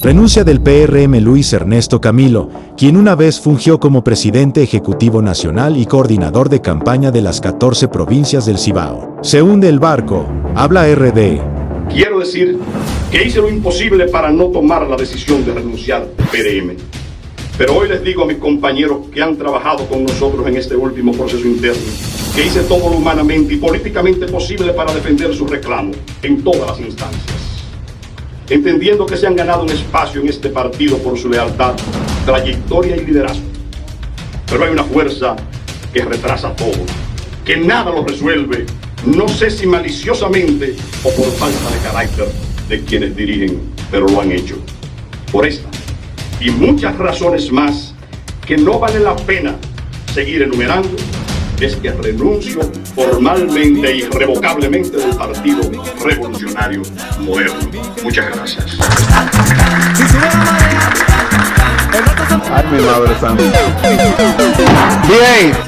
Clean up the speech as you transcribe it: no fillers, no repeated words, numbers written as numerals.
Renuncia del PRM Luis Ernesto Camilo, quien una vez fungió como presidente ejecutivo nacional y coordinador de campaña de las 14 provincias del Cibao. Se hunde el barco, habla RD. Quiero decir que hice lo imposible para no tomar la decisión de renunciar al PRM. Pero hoy les digo a mis compañeros que han trabajado con nosotros en este último proceso interno, que hice todo lo humanamente y políticamente posible para defender su reclamo en todas las instancias. Entendiendo que se han ganado un espacio en este partido por su lealtad, trayectoria y liderazgo. Pero hay una fuerza que retrasa todo, que nada lo resuelve, no sé si maliciosamente o por falta de carácter de quienes dirigen, pero lo han hecho. Por esta y muchas razones más que no vale la pena seguir enumerando, es que renuncio formalmente e irrevocablemente del Partido Revolucionario Moderno. Muchas gracias. Ay, mi madre santa. Bien.